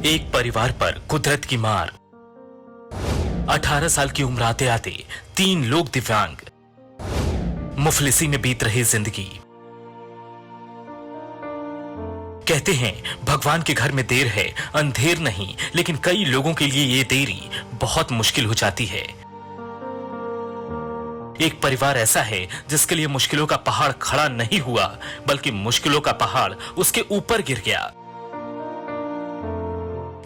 एक परिवार पर कुदरत की मार। 18 साल की उम्र आते आते 3 लोग दिव्यांग। मुफलिसी में बीत रही जिंदगी। कहते हैं भगवान के घर में देर है अंधेर नहीं, लेकिन कई लोगों के लिए ये देरी बहुत मुश्किल हो जाती है। एक परिवार ऐसा है जिसके लिए मुश्किलों का पहाड़ खड़ा नहीं हुआ, बल्कि मुश्किलों का पहाड़ उसके ऊपर गिर गया।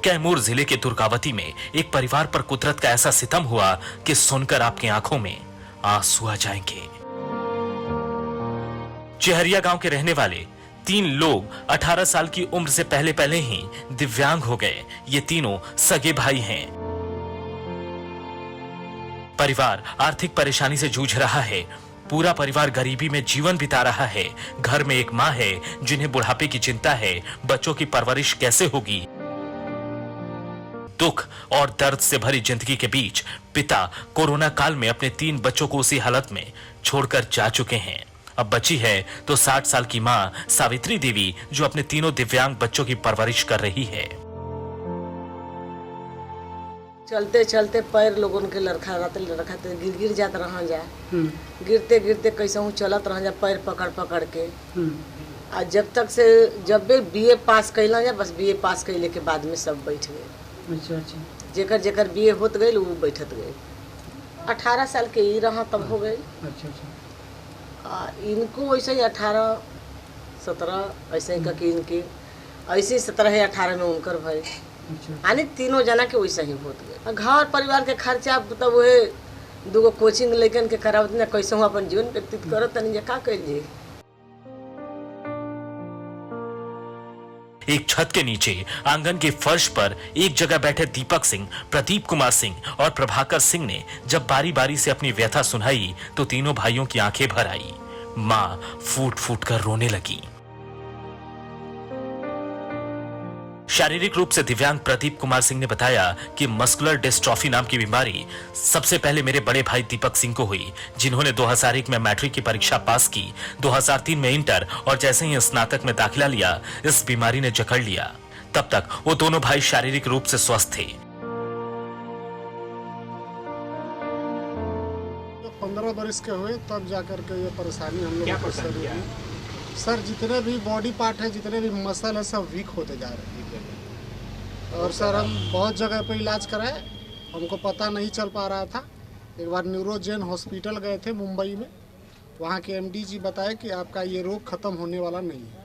कैमूर जिले के दुर्गावती में एक परिवार पर कुदरत का ऐसा सितम हुआ कि सुनकर आपकी आंखों में आंसू आ जाएंगे। चेहरिया गांव के रहने वाले 3 लोग 18 साल की उम्र से पहले पहले ही दिव्यांग हो गए। ये तीनों सगे भाई हैं। परिवार आर्थिक परेशानी से जूझ रहा है। पूरा परिवार गरीबी में जीवन बिता रहा है। घर में एक मां है जिन्हें बुढ़ापे की चिंता है, बच्चों की परवरिश कैसे होगी। दुख और दर्द से भरी जिंदगी के बीच पिता कोरोना काल में अपने 3 बच्चों को उसी हालत में छोड़कर जा चुके हैं। अब बची है तो 60 साल की मां सावित्री देवी, जो अपने तीनों दिव्यांग बच्चों की परवरिश कर रही है। चलते चलते पैर लोगन के लड़खाते गिर गिर जात रह जा। गिरते गिरते कैसे हूँ चलत रह जा पैर पकड़ पकड़ के। आ जब भी बीए पास कैला जा, बस बीए पास कैले के बाद में सब बैठ गए। अच्छा अच्छा। जेकर जेकर बीए होत गए वो बैठत गए। 18 साल के ही रहा तब हो गए। अच्छा अच्छा। इनको वैसे ही 18 17 ऐसे ही करके इनके ऐसे 17 है 18 में उनकर भाई। अच्छा। यानी तीनों जना के वैसे ही होत गए। घर परिवार के खर्चा तब वह 2 कोचिंग लेकिन के करावत न कैसे हूँ अपन जीवन व्यतीत करो तनी का करिए। एक छत के नीचे आंगन के फर्श पर एक जगह बैठे दीपक सिंह, प्रदीप कुमार सिंह और प्रभाकर सिंह ने जब बारी बारी से अपनी व्यथा सुनाई तो तीनों भाइयों की आंखें भर आई। मां फूट फूट कर रोने लगी। शारीरिक रूप से दिव्यांग प्रदीप कुमार सिंह ने बताया कि मस्कुलर डिस्ट्रॉफी नाम की बीमारी सबसे पहले मेरे बड़े भाई दीपक सिंह को हुई, जिन्होंने 2001 में मैट्रिक की परीक्षा पास की, 2003 में इंटर और जैसे ही स्नातक में दाखिला लिया इस बीमारी ने जकड़ लिया। तब तक वो दोनों भाई शारीरिक रूप से स्वस्थ थे। 15 वर्ष के हुए तब जाकर के ये परेशानी हम लोग को सर जितने भी बॉडी पार्ट है, जितने भी मसल है, सब वीक होते जा रहे हैं। और सर हम बहुत जगह पे इलाज कराए, हमको पता नहीं चल पा रहा था। एक बार न्यूरोजेन हॉस्पिटल गए थे मुंबई में, वहाँ के एमडी जी बताए कि आपका ये रोग खत्म होने वाला नहीं है,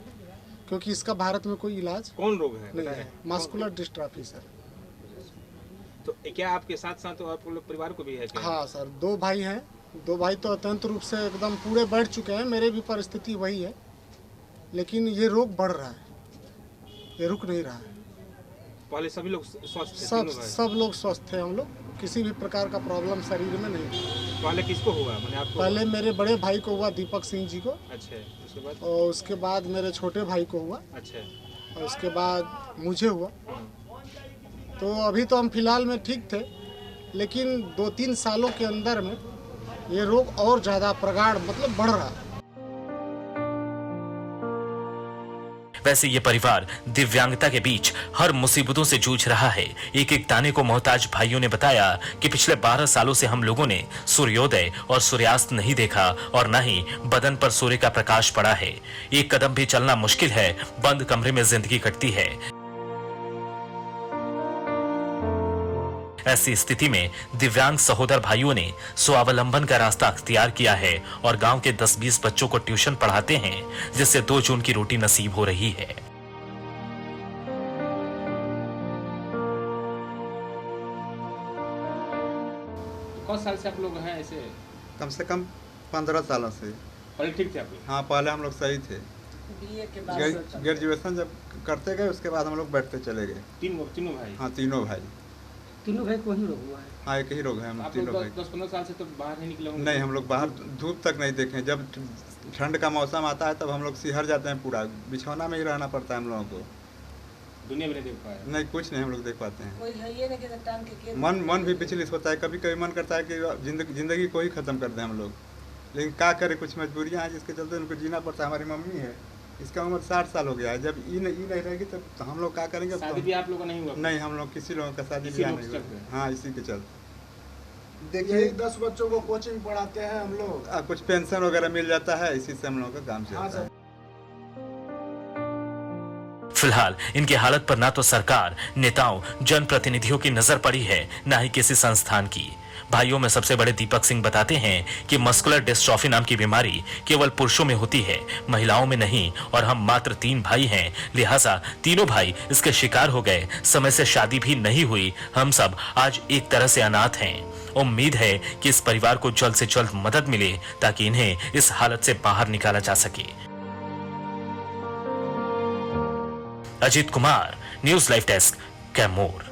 क्योंकि इसका भारत में कोई इलाज कौन रोग है नहीं है। Muscular dystrophy sir. तो क्या आपके साथ साथ आप लोग परिवार को भी है क्या? हाँ सर, 2 भाई हैं। 2 भाई तो अत्यंत रूप से एकदम पूरे बढ़ चुके हैं। मेरे भी परिस्थिति वही है, लेकिन ये रोग बढ़ रहा है, ये रुक नहीं रहा है। पहले सभी लोग स्वस्थ थे? सब लोग स्वस्थ थे। हम लोग किसी भी प्रकार का प्रॉब्लम शरीर में नहीं था। पहले किसको हुआ? मैंने आपको पहले मेरे बड़े भाई को हुआ, दीपक सिंह जी को। अच्छा, उसके बाद? और उसके बाद मेरे छोटे भाई को हुआ। अच्छा। और उसके बाद मुझे हुआ। तो अभी तो हम फिलहाल में ठीक थे, लेकिन 2-3 सालों के अंदर में ये रोग और ज़्यादा प्रगाढ़ मतलब बढ़ रहा है। वैसे ये परिवार दिव्यांगता के बीच हर मुसीबतों से जूझ रहा है। एक एक दाने को मोहताज भाइयों ने बताया कि पिछले 12 सालों से हम लोगों ने सूर्योदय और सूर्यास्त नहीं देखा और न ही बदन पर सूर्य का प्रकाश पड़ा है। एक कदम भी चलना मुश्किल है, बंद कमरे में जिंदगी कटती है। ऐसी स्थिति में दिव्यांग सहोदर भाइयों ने स्वावलंबन का रास्ता अख्तियार किया है और गांव के 10-20 बच्चों को ट्यूशन पढ़ाते हैं, जिससे 2 जून की रोटी नसीब हो रही है। कौन साल से आप लोग हैं ऐसे? कम से कम 15 सालों से। पहले ठीक थे आप लोग? हाँ, पहले हम लोग सही थे। बीए के बाद ग्रेजुएशन जब करते गए उसके बाद हम लोग बैठते चले गए। तीनों भाई? हाँ, तीनों भाई। तीनों भाई को ही रोग हुआ है? हाँ, एक ही रोग है। हम तीनों भाई। 10-15 साल से तो बाहर नहीं निकले होंगे? नहीं, हम लोग बाहर धूप तक नहीं देखे। जब ठंड का मौसम आता है तब हम लोग सिहर जाते हैं, पूरा बिछौना में ही रहना पड़ता है हम लोगों को। दुनिया भी नहीं देख पाया? नहीं, कुछ नहीं हम लोग देख पाते हैं। कोई है ये नहीं कि टांग के मन भी विचलित होता है। कभी कभी मन करता है कि जिंदगी को ही खत्म कर दें हम लोग, लेकिन क्या करें, कुछ मजबूरियाँ हैं जिसके चलते उनको जीना पड़ता है। हमारी मम्मी है, इसका उम्र 60 साल हो गया है। जब ये नहीं रहेगी तब तो हम लोग क्या करेंगे? अब तो शादी भी आप लोगों का नहीं हुआ? नहीं, हम लोग किसी लोगों का शादी इसी ब्याह लोग नहीं के हुआ। चलते? हाँ, इसी के चलते। देखिए 10 बच्चों को कोचिंग पढ़ाते हैं हम लोग। कुछ पेंशन वगैरह मिल जाता है, इसी से हम लोगों का काम हाँ चलता है। फिलहाल इनकी हालत पर ना तो सरकार, नेताओं, जनप्रतिनिधियों की नजर पड़ी है, ना ही किसी संस्थान की। भाइयों में सबसे बड़े दीपक सिंह बताते हैं कि मस्कुलर डिस्ट्रॉफी नाम की बीमारी केवल पुरुषों में होती है, महिलाओं में नहीं, और हम मात्र 3 भाई हैं, लिहाजा तीनों भाई इसके शिकार हो गए। समय से शादी भी नहीं हुई, हम सब आज एक तरह से अनाथ हैं। उम्मीद है कि इस परिवार को जल्द से जल्द मदद मिले ताकि इन्हें इस हालत से बाहर निकाला जा सके। Ajit Kumar, news live desk, Kaimur.